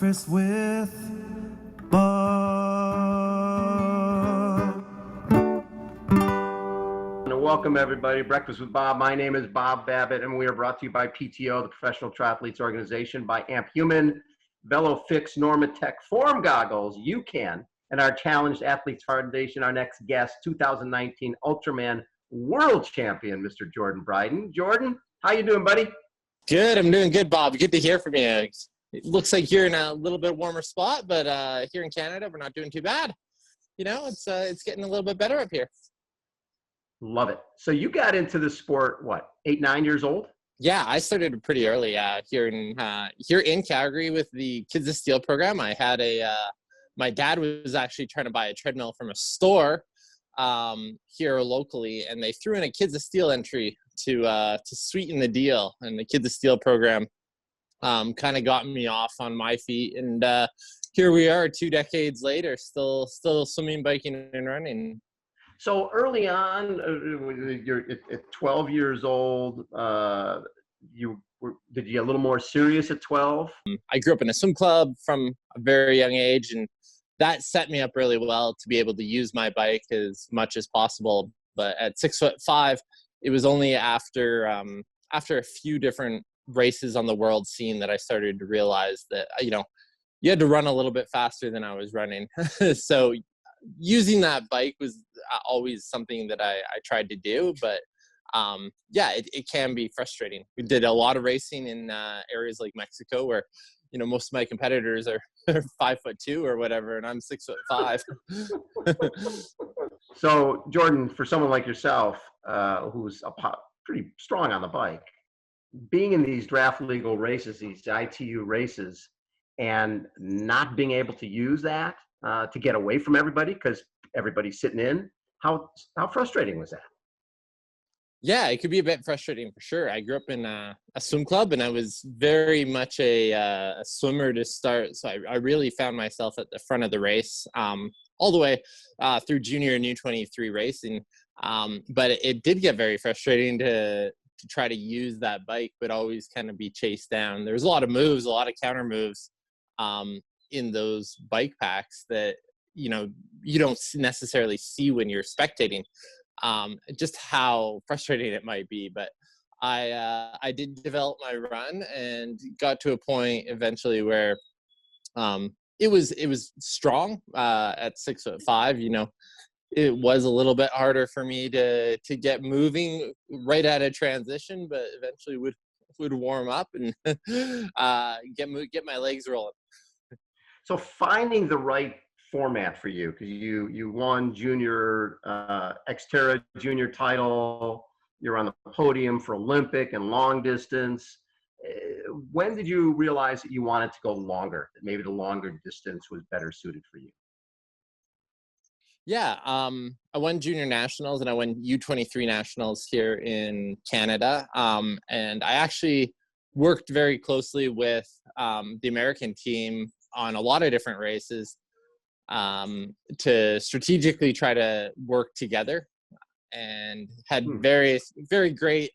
Breakfast with Bob. Welcome, everybody. Breakfast with Bob. My name is Bob Babbitt, and we are brought to you by PTO, the Professional Triathletes Organization, by Amp Human, VeloFix, Normatec, Form Goggles, UCAN, and our Challenged Athletes Foundation. Our next guest, 2019 Ultraman World Champion, Mr. Jordan Bryden. Jordan, how you doing, buddy? Good. I'm doing good, Bob. Good to hear from you. It looks like you're in a little bit warmer spot, but here in Canada, we're not doing too bad. You know, it's getting a little bit better up here. Love it. So you got into the sport, what, 8, 9 years old? Yeah, I started pretty early here in Calgary with the Kids of Steel program. I had my dad was actually trying to buy a treadmill from a store here locally, and they threw in a Kids of Steel entry to sweeten the deal. And the Kids of Steel program kind of got me off on my feet, and here we are 2 decades later, still swimming, biking, and running. So early on, you're at 12 years old. Did you get a little more serious at 12? I grew up in a swim club from a very young age, and that set me up really well to be able to use my bike as much as possible. But at 6'5", it was only after a few different races on the world scene that I started to realize that, you know, you had to run a little bit faster than I was running. So using that bike was always something that I tried to do, but yeah, it can be frustrating. We did a lot of racing in areas like Mexico where, you know, most of my competitors are 5'2" or whatever, and I'm 6'5". So Jordan, for someone like yourself, who's pretty strong on the bike, being in these draft legal races, these ITU races, and not being able to use that to get away from everybody because everybody's sitting in, how frustrating was that? Yeah, it could be a bit frustrating for sure. I grew up in a swim club, and I was very much a swimmer to start. So I really found myself at the front of the race all the way through junior and U23 racing. But it did get very frustrating to try to use that bike, but always kind of be chased down. There's a lot of moves, a lot of counter moves in those bike packs that, you know, you don't necessarily see when you're spectating. Just how frustrating it might be, but I did develop my run and got to a point eventually where it was strong at 6'5". You know, it was a little bit harder for me to get moving right at a transition, but eventually would warm up and get my legs rolling. So finding the right format for you, because you won junior Xterra junior title, you're on the podium for Olympic and long distance. When did you realize that you wanted to go longer, that maybe the longer distance was better suited for you? Yeah, I won junior nationals and I won U23 nationals here in Canada, and I actually worked very closely with the American team on a lot of different races to strategically try to work together, and had very great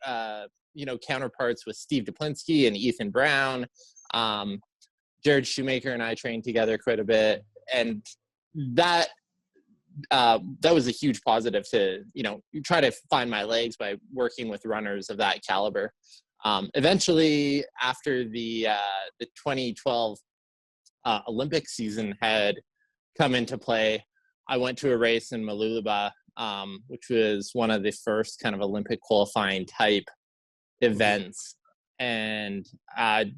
you know, counterparts with Steve Duplinski and Ethan Brown. Jared Shoemaker and I trained together quite a bit, and that was a huge positive to, you know, try to find my legs by working with runners of that caliber. Eventually, after the 2012 Olympic season had come into play, I went to a race in Mooloolaba, which was one of the first kind of Olympic qualifying type events. And I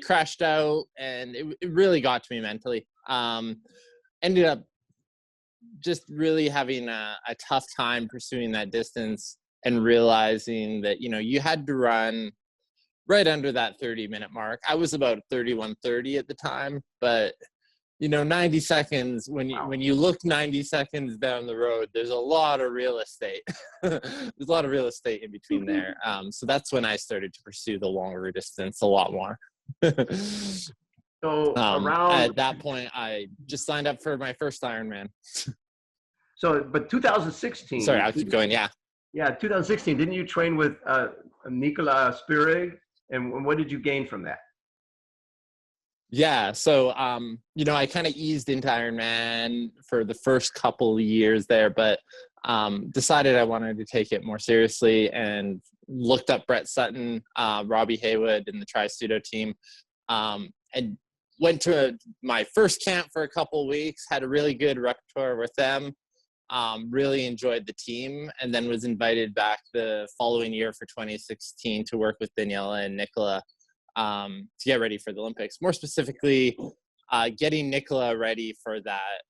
crashed out, and it really got to me mentally. Ended up just really having a tough time pursuing that distance and realizing that, you know, you had to run right under that 30-minute mark. I was about 31:30 at the time, but, you know, 90 seconds, when you look 90 seconds down the road, there's a lot of real estate. There's a lot of real estate in between there. So that's when I started to pursue the longer distance a lot more. So at that point, I just signed up for my first Ironman. So, but 2016. Sorry, I'll keep going. Yeah. Yeah, 2016. Didn't you train with Nicola Spirig? And what did you gain from that? Yeah, so I kind of eased into Ironman for the first couple of years there, but decided I wanted to take it more seriously and looked up Brett Sutton, Robbie Haywood, and the Tri-Studio team, and went to my first camp for a couple of weeks. Had a really good repertoire with them. Really enjoyed the team, and then was invited back the following year for 2016 to work with Daniela and Nicola to get ready for the Olympics. More specifically, getting Nicola ready for that,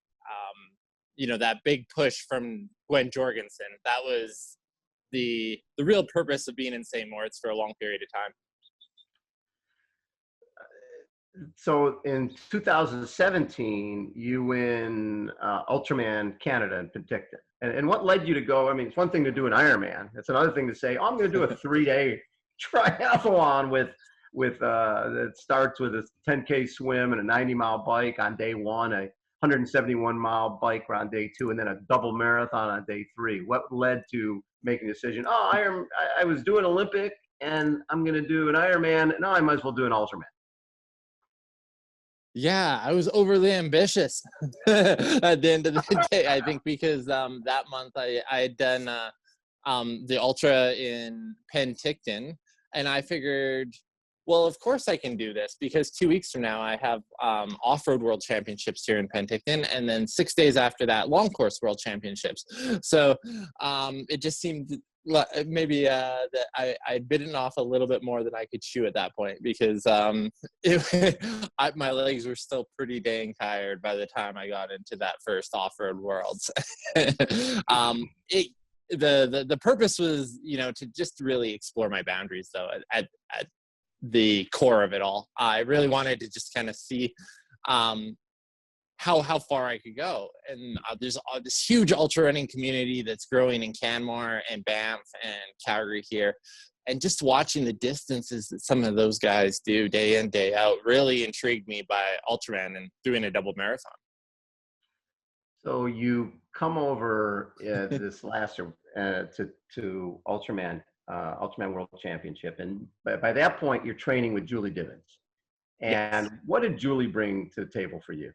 that big push from Gwen Jorgensen. That was the real purpose of being in St. Moritz for a long period of time. So in 2017, you win Ultraman Canada in Penticton. And what led you to go? I mean, it's one thing to do an Ironman. It's another thing to say, oh, I'm going to do a 3-day triathlon that starts with a 10K swim and a 90-mile bike on day one, a 171-mile bike on day two, and then a double marathon on day three. What led to making a decision? Oh, I was doing Olympic, and I'm going to do an Ironman. No, I might as well do an Ultraman. Yeah, I was overly ambitious at the end of the day, I think, because that month I had done the ultra in Penticton, and I figured, well, of course I can do this, because 2 weeks from now I have off-road world championships here in Penticton, and then 6 days after that, long course world championships. So it just seemed maybe that I'd bitten off a little bit more than I could chew at that point, because my legs were still pretty dang tired by the time I got into that first off-road worlds. The purpose was, to just really explore my boundaries, though, at the core of it all. I really wanted to just kind of see how far I could go. And there's this huge ultra running community that's growing in Canmore and Banff and Calgary here. And just watching the distances that some of those guys do day in, day out really intrigued me by Ultraman and doing a double marathon. So you come over this last to Ultraman World Championship, and by that point you're training with Julie Dibbins. And yes. What did Julie bring to the table for you?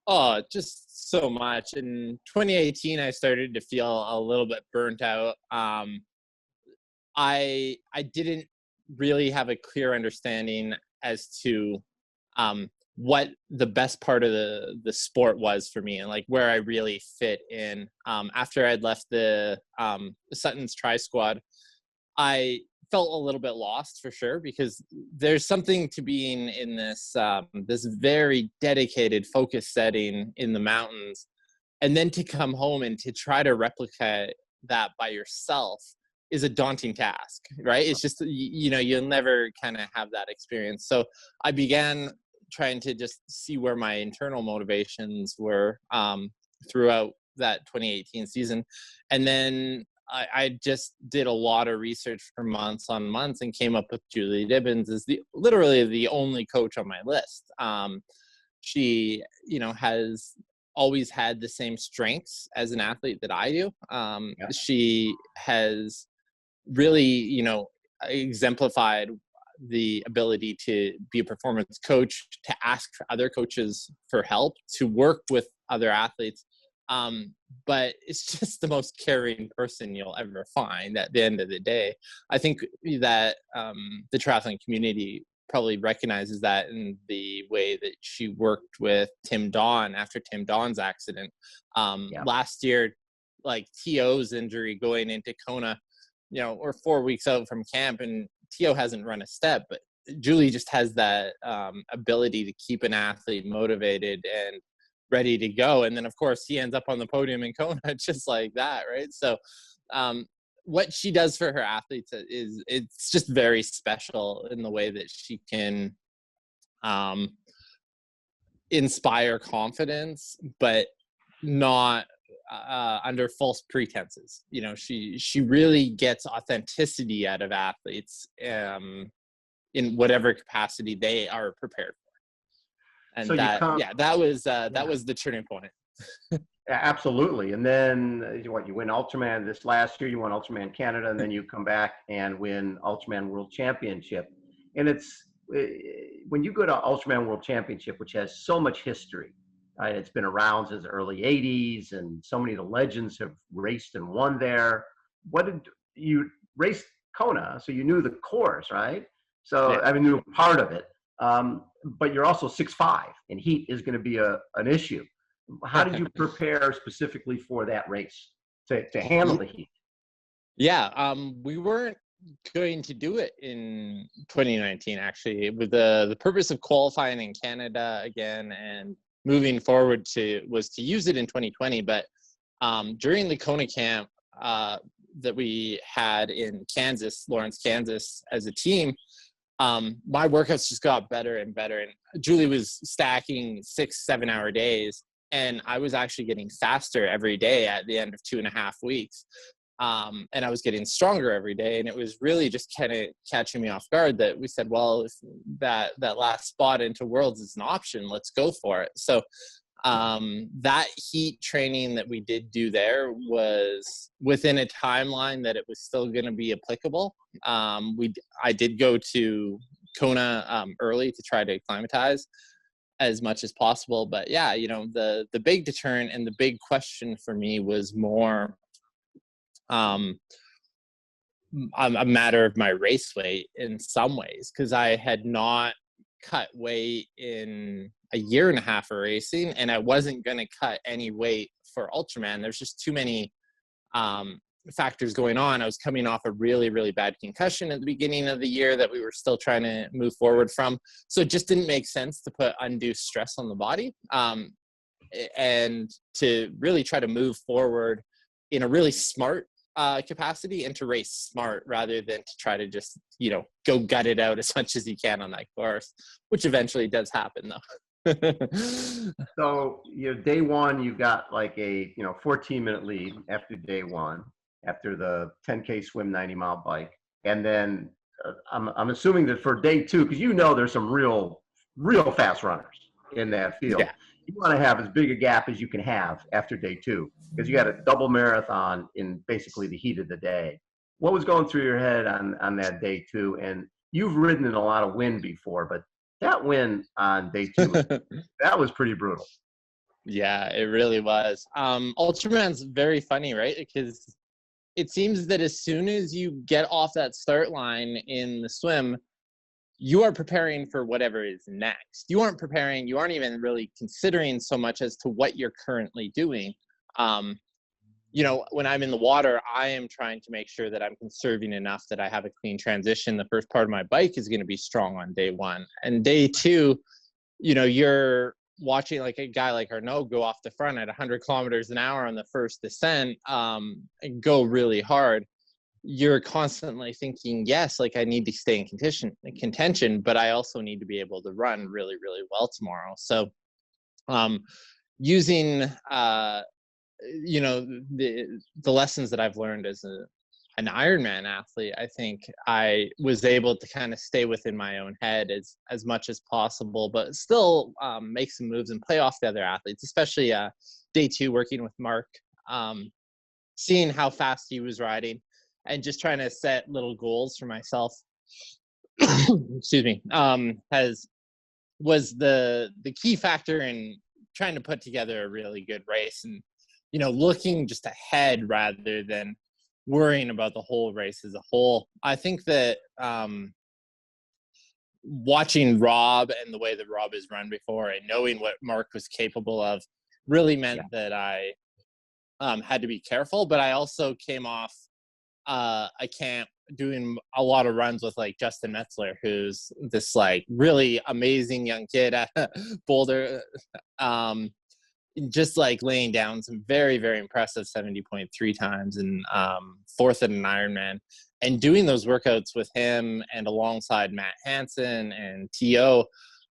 Oh, just so much. In 2018, I started to feel a little bit burnt out. I didn't really have a clear understanding as to what the best part of the sport was for me, and like where I really fit in. After I'd left the Sutton's Tri Squad, I felt a little bit lost, for sure, because there's something to being in this this very dedicated focus setting in the mountains, and then to come home and to try to replicate that by yourself is a daunting task, right? It's just, you'll never kind of have that experience. So I began trying to just see where my internal motivations were throughout that 2018 season. And then I just did a lot of research for months on months and came up with Julie Dibbins as literally the only coach on my list. She, has always had the same strengths as an athlete that I do. She has really, exemplified the ability to be a performance coach, to ask for other coaches for help, to work with other athletes. But it's just the most caring person you'll ever find at the end of the day. I think that the triathlon community probably recognizes that in the way that she worked with Tim Don after Tim Don's accident. Last year, like T.O.'s injury going into Kona, we're 4 weeks out from camp and T.O. hasn't run a step, but Julie just has that ability to keep an athlete motivated and ready to go. And then of course he ends up on the podium in Kona just like that, right? So what she does for her athletes it's just very special in the way that she can inspire confidence, but not under false pretenses. She really gets authenticity out of athletes in whatever capacity they are prepared for. And so that was the turning point. Absolutely. And then you win Ultraman this last year, you won Ultraman Canada, and then you come back and win Ultraman World Championship. And it's when you go to Ultraman World Championship, which has so much history, right? It's been around since the early 80s, and so many of the legends have raced and won there. What did you race Kona? So you knew the course, right? So, Yeah. I mean, you knew part of it. But you're also 6'5", and heat is going to be an issue. How did you prepare specifically for that race to handle the heat? Yeah, we weren't going to do it in 2019, actually, with the purpose of qualifying in Canada again and moving forward was to use it in 2020. But during the Kona camp that we had in Kansas, Lawrence, Kansas, as a team, my workouts just got better and better. And Julie was stacking 6-7 hour days, and I was actually getting faster every day at the end of 2.5 weeks. And I was getting stronger every day, and it was really just kind of catching me off guard that we said, well, if that last spot into Worlds is an option, let's go for it. So that heat training that we did do there was within a timeline that it was still going to be applicable. I did go to Kona early to try to acclimatize as much as possible. But yeah, the big deterrent and the big question for me was more a matter of my race weight in some ways, because I had not cut weight in a 1.5 years of racing, and I wasn't going to cut any weight for Ultraman. There's just too many factors going on. I was coming off a really, really bad concussion at the beginning of the year that we were still trying to move forward from. So it just didn't make sense to put undue stress on the body, and to really try to move forward in a really smart capacity, and to race smart rather than to try to just, go gut it out as much as you can on that course, which eventually does happen though. So, day one, you've got like a 14-minute lead after day one, after the 10K swim, 90-mile bike, and then I'm assuming that for day two, because there's some real fast runners in that field. Yeah. You want to have as big a gap as you can have after day two, because you got a double marathon in basically the heat of the day. What was going through your head on that day two? And you've ridden in a lot of wind before, but that win on day two, that was pretty brutal. Yeah, it really was. Ultraman's very funny, right? Because it seems that as soon as you get off that start line in the swim, you are preparing for whatever is next. You aren't even really considering so much as to what you're currently doing. When I'm in the water, I am trying to make sure that I'm conserving enough that I have a clean transition. The first part of my bike is going to be strong on day one. And day two, you're watching like a guy like Arnaud go off the front at 100 kilometers an hour on the first descent, and go really hard. You're constantly thinking, yes, like I need to stay in contention, but I also need to be able to run really, really well tomorrow. So using the lessons that I've learned as an Ironman athlete, I think I was able to kind of stay within my own head as much as possible, but still make some moves and play off the other athletes, especially day two, working with Mark, seeing how fast he was riding and just trying to set little goals for myself. Excuse me. Was the key factor in trying to put together a really good race, and looking just ahead rather than worrying about the whole race as a whole. I think that watching Rob and the way that Rob has run before, and knowing what Mark was capable of, really meant that I had to be careful. But I also came off a camp doing a lot of runs with like Justin Metzler, who's this like really amazing young kid at Boulder, just like laying down some very, very impressive 70.3 times, and fourth at an Ironman, and doing those workouts with him and alongside Matt Hansen and T.O.,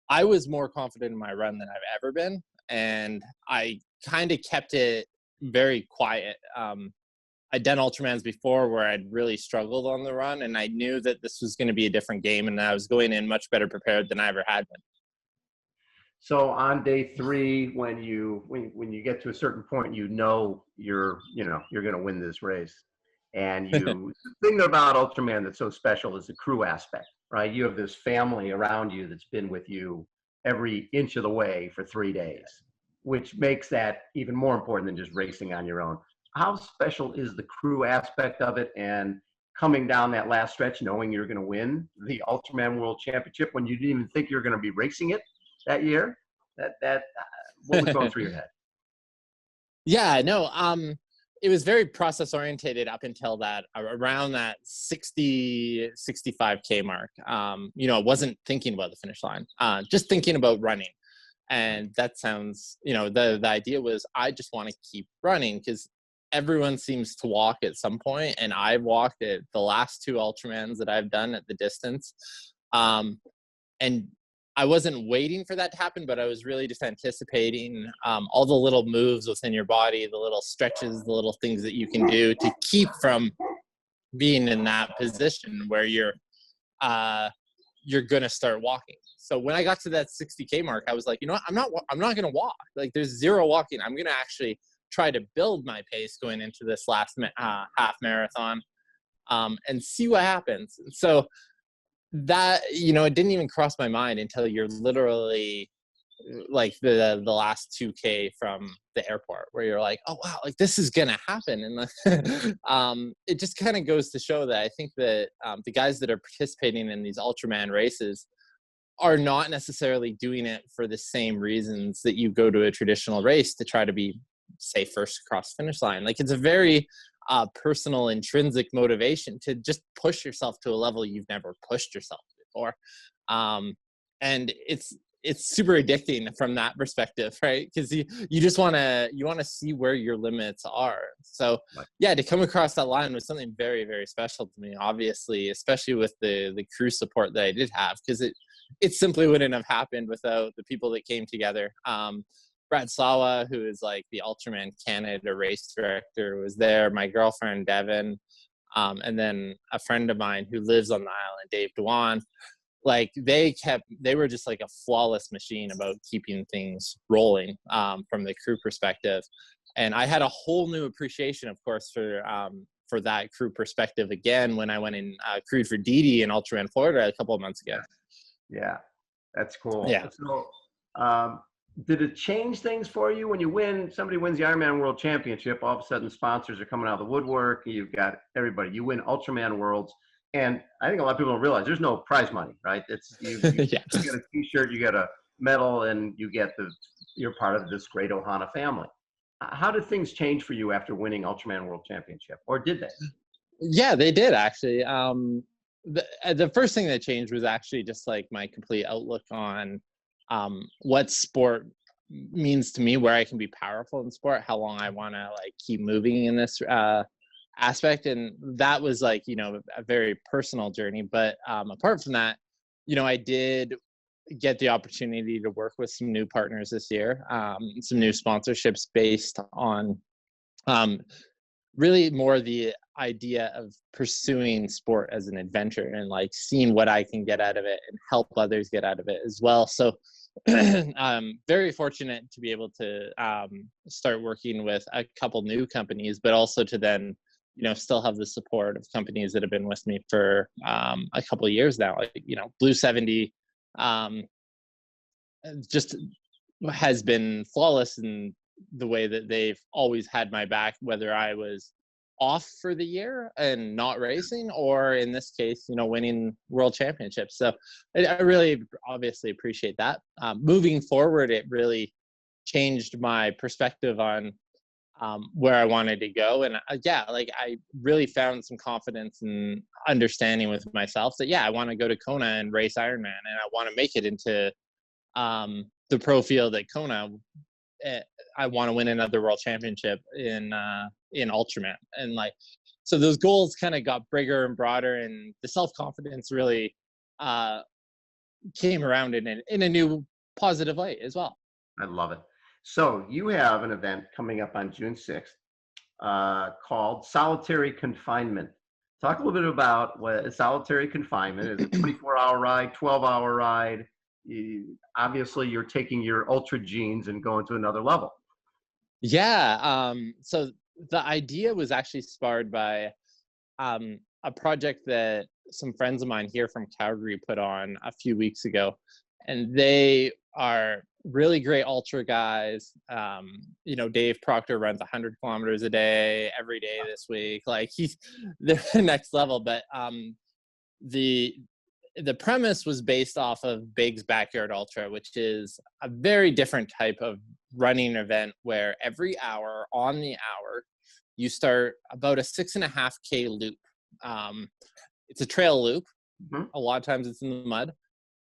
I was more confident in my run than I've ever been. And I kind of kept it very quiet. I'd done Ultramans before where I'd really struggled on the run, and I knew that this was going to be a different game, and I was going in much better prepared than I ever had been. So on day three, when you get to a certain point, you're going to win this race. And the thing about Ultraman that's so special is the crew aspect, right? You have this family around you that's been with you every inch of the way for 3 days, which makes that even more important than just racing on your own. How special is the crew aspect of it, and coming down that last stretch knowing you're going to win the Ultraman World Championship when you didn't even think you were going to be racing it that year? What was going through your head? Yeah, no, it was very process orientated up until that around that 65K mark. You know, I wasn't thinking about the finish line, just thinking about running. And that sounds, you know, the idea was I just want to keep running because everyone seems to walk at some point, and I've walked at the last 2 Ultramans that I've done at the distance. And I wasn't waiting for that to happen, but I was really just anticipating all the little moves within your body, the little stretches, the little things that you can do to keep from being in that position where you're going to start walking. So when I got to that 60K mark, I was like, you know what? I'm not going to walk. Like, there's zero walking. I'm going to actually try to build my pace going into this last half marathon and see what happens. So that, you know, it didn't even cross my mind until you're literally like the last 2K from the airport, where you're like, oh wow, like this is gonna happen. And it just kind of goes to show that I think that the guys that are participating in these Ultraman races are not necessarily doing it for the same reasons that you go to a traditional race to try to be, say, first across the finish line. Like, it's a very personal, intrinsic motivation to just push yourself to a level you've never pushed yourself before. And it's super addicting from that perspective, right? Because you just want to see where your limits are. So yeah, to come across that line was something very, very special to me, obviously, especially with the crew support that I did have, because it simply wouldn't have happened without the people that came together. Brad Sawa, who is like the Ultraman Canada race director, was there. My girlfriend, Devin, and then a friend of mine who lives on the island, Dave Dewan. Like, they were just like a flawless machine about keeping things rolling from the crew perspective. And I had a whole new appreciation, of course, for that crew perspective again when I went and crewed for Didi in Ultraman Florida a couple of months ago. Yeah, that's cool. Yeah. So, did it change things for you when somebody wins the Ironman World Championship, all of a sudden sponsors are coming out of the woodwork, you've got everybody, you win Ultraman Worlds, and I think a lot of people don't realize there's no prize money, right? It's you Yeah. get a t-shirt, you get a medal, and you're part of this great Ohana family. How did things change for you after winning Ultraman World Championship, or did they? Yeah, they did actually. The first thing that changed was actually just like my complete outlook on what sport means to me, where I can be powerful in sport, how long I want to like keep moving in this aspect. And that was like, you know, a very personal journey. But apart from that, you know, I did get the opportunity to work with some new partners this year, some new sponsorships based on really more the idea of pursuing sport as an adventure and like seeing what I can get out of it and help others get out of it as well. So very fortunate to be able to start working with a couple new companies, but also to then, you know, still have the support of companies that have been with me for a couple of years now. Like, you know, Blue 70 just has been flawless in the way that they've always had my back, whether I was off for the year and not racing, or in this case, you know, winning world championships. So I really obviously appreciate that. Moving forward, it really changed my perspective on where I wanted to go. And yeah, like I really found some confidence and understanding with myself that, yeah, I want to go to Kona and race Ironman, and I want to make it into the pro field at Kona. I want to win another world championship in Ultraman. And like, so those goals kind of got bigger and broader, and the self-confidence really came around in a new positive light as well. I love it. So you have an event coming up on June 6th called Solitary Confinement. Talk a little bit about what solitary confinement is. A 24-hour ride, 12-hour ride. Obviously, you're taking your ultra genes and going to another level. Yeah. So the idea was actually inspired by a project that some friends of mine here from Calgary put on a few weeks ago, and they are really great ultra guys. Dave Proctor runs 100 kilometers a day every day this week. Like they're the next level. But the premise was based off of Big's Backyard Ultra, which is a very different type of running event where every hour on the hour, you start about a 6.5K loop. It's a trail loop. Mm-hmm. A lot of times it's in the mud,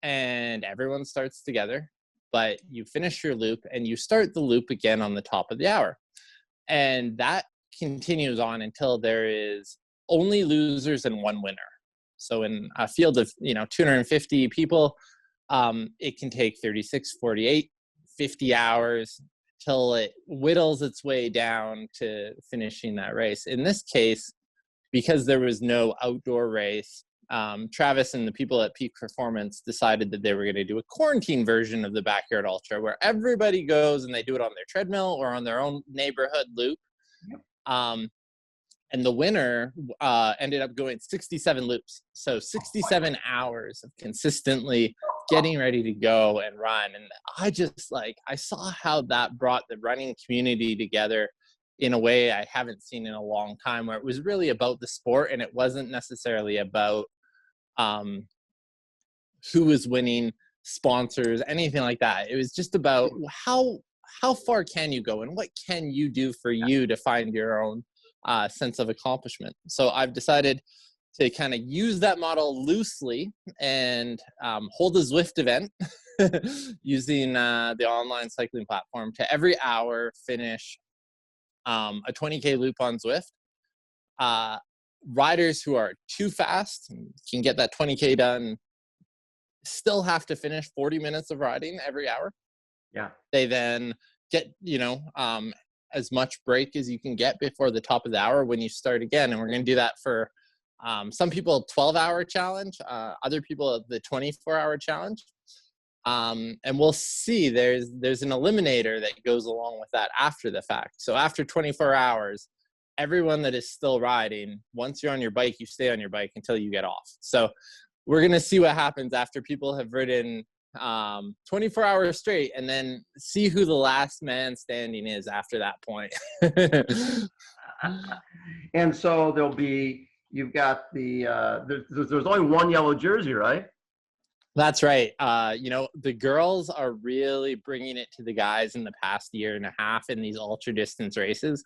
and everyone starts together, but you finish your loop and you start the loop again on the top of the hour. And that continues on until there is only losers and one winner. So in a field of 250 people, it can take 36, 48, 50 hours till it whittles its way down to finishing that race. In this case, because there was no outdoor race, Travis and the people at Peak Performance decided that they were going to do a quarantine version of the Backyard Ultra, where everybody goes and they do it on their treadmill or on their own neighborhood loop. Yep. And the winner ended up going 67 loops. So 67 hours of consistently getting ready to go and run. And I saw how that brought the running community together in a way I haven't seen in a long time, where it was really about the sport and it wasn't necessarily about who was winning, sponsors, anything like that. It was just about how far can you go and what can you do for you to find your own sense of accomplishment. So I've decided to kind of use that model loosely and hold a Zwift event using the online cycling platform to every hour finish a 20K loop on Zwift. Riders who are too fast can get that 20K done, still have to finish 40 minutes of riding every hour. Yeah. They then get, as much break as you can get before the top of the hour when you start again. And we're going to do that for some people 12-hour challenge, other people the 24-hour challenge. And we'll see there's an eliminator that goes along with that after the fact. So after 24 hours, everyone that is still riding, once you're on your bike, you stay on your bike until you get off. So we're going to see what happens after people have ridden 24 hours straight, and then see who the last man standing is after that point. And so you've got there's only one yellow jersey, right? That's right. The girls are really bringing it to the guys in the past year and a half in these ultra distance races.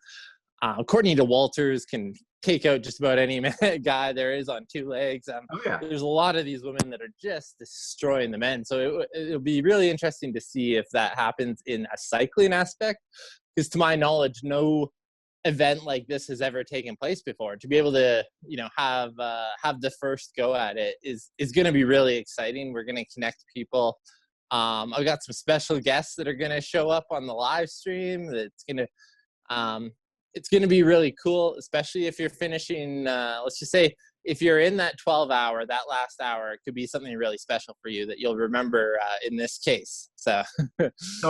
Courtney DeWalters can take out just about any guy there is on two legs. There's a lot of these women that are just destroying the men. So it'll be really interesting to see if that happens in a cycling aspect, because to my knowledge, no event like this has ever taken place before. To be able to, have the first go at it is going to be really exciting. We're going to connect people. I've got some special guests that are going to show up on the live stream. It's going to be really cool, especially if you're finishing, let's just say, if you're in that 12-hour, that last hour, it could be something really special for you that you'll remember in this case. So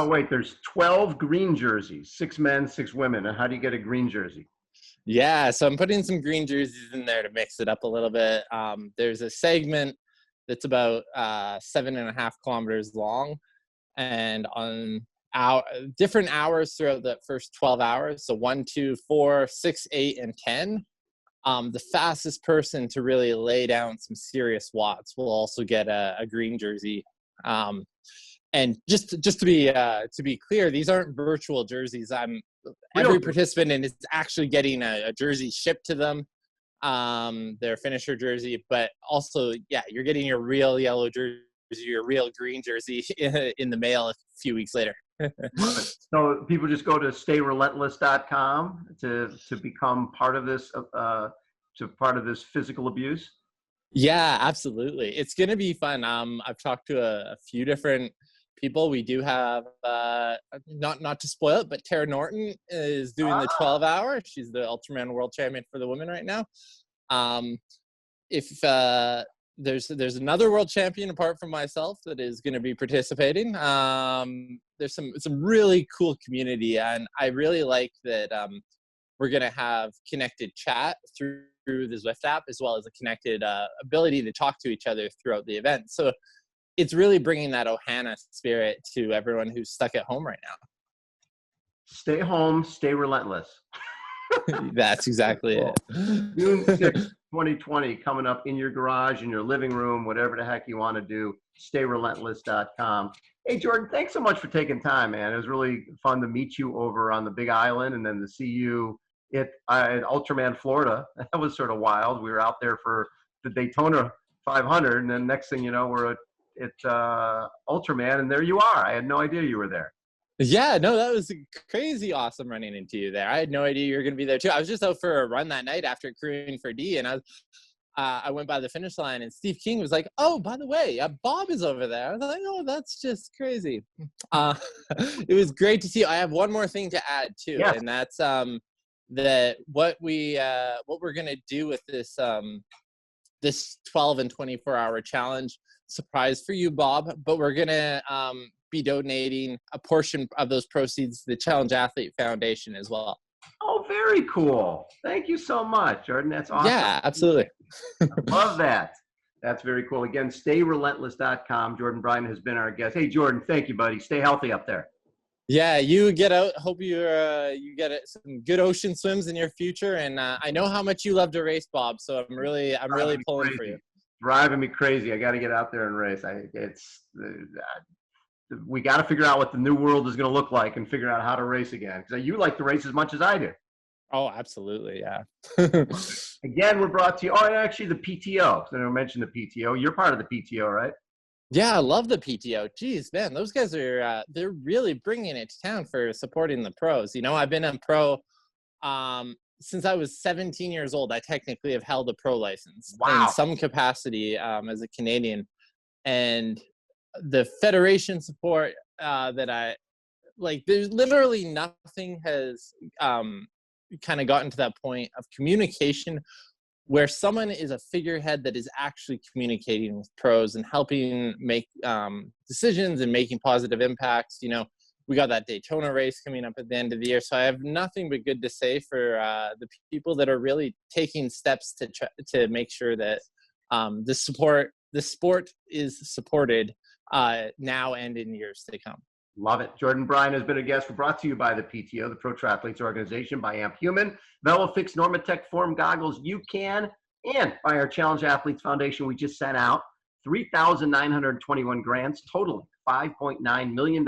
wait, there's 12 green jerseys, 6 men, 6 women. And how do you get a green jersey? Yeah, so I'm putting some green jerseys in there to mix it up a little bit. There's a segment that's about 7.5 kilometers long, and on different hours throughout the first 12 hours. So 1, 2, 4, 6, 8, and 10. The fastest person to really lay down some serious watts will also get a green jersey. And just to be clear, these aren't virtual jerseys. Every participant is actually getting a jersey shipped to them, their finisher jersey, but also, you're getting your real yellow jersey, your real green jersey in the mail a few weeks later. So people just go to stayrelentless.com to become part of this physical abuse. Yeah, absolutely. It's going to be fun. I've talked to a few different people. We do have not to spoil it, but Tara Norton is doing the 12-hour. She's the Ultraman world champion for the women right now. If there's another world champion apart from myself that is going to be participating. There's some really cool community, and I really like that we're going to have connected chat through the Zwift app, as well as a connected ability to talk to each other throughout the event. So it's really bringing that Ohana spirit to everyone who's stuck at home right now. Stay home, stay relentless. That's exactly it. June 6th, 2020, coming up in your garage, in your living room, whatever the heck you want to do. StayRelentless.com. Hey, Jordan, thanks so much for taking time, man. It was really fun to meet you over on the Big Island and then to see you at Ultraman, Florida. That was sort of wild. We were out there for the Daytona 500, and then next thing you know, we're at Ultraman, and there you are. I had no idea you were there. Yeah, no, that was crazy awesome running into you there. I had no idea you were going to be there too. I was just out for a run that night after crewing for D, and I went by the finish line, and Steve King was like, "Oh, by the way, Bob is over there." I was like, "Oh, that's just crazy." It was great to see you. I have one more thing to add too, Yes. and that's that what we're going to do with this this 12 and 24-hour challenge surprise for you, Bob. But we're going to be donating a portion of those proceeds to the Challenge Athlete Foundation as well. Oh, very cool. Thank you so much, Jordan. That's awesome. Yeah, absolutely. I love that. That's very cool. Again, StayRelentless.com. Jordan Bryden has been our guest. Hey, Jordan, thank you, buddy. Stay healthy up there. Yeah, you get out. Hope you get some good ocean swims in your future. And I know how much you love to race, Bob. So I'm really pulling crazy. for you. Driving me crazy. I got to get out there and race. We got to figure out what the new world is going to look like and figure out how to race again. Because you like to race as much as I do. Oh, absolutely, yeah. Again, we're brought to you. Oh, and actually, the PTO. So I mentioned the PTO. You're part of the PTO, right? Yeah, I love the PTO. Geez, man, those guys are they're really bringing it to town for supporting the pros. You know, I've been a pro since I was 17 years old. I technically have held a pro license in some capacity as a Canadian, and the federation support that I like. There's literally nothing has kind of gotten to that point of communication where someone is a figurehead that is actually communicating with pros and helping make decisions and making positive impacts. You know, we got that Daytona race coming up at the end of the year. So I have nothing but good to say for the people that are really taking steps to make sure that the sport is supported now and in years to come. Love it. Jordan Bryden has been a guest. We're brought to you by the PTO, the Pro Triathletes Organization, by Amp Human, VeloFix Normatec Form Goggles You Can, and by our Challenge Athletes Foundation. We just sent out 3,921 grants, totaling $5.9 million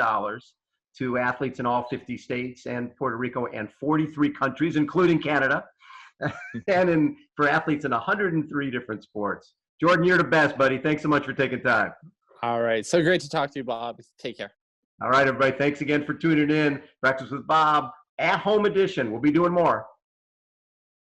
to athletes in all 50 states and Puerto Rico and 43 countries, including Canada, and for athletes in 103 different sports. Jordan, you're the best, buddy. Thanks so much for taking time. All right. So great to talk to you, Bob. Take care. All right, everybody. Thanks again for tuning in. Breakfast with Bob, at home edition. We'll be doing more.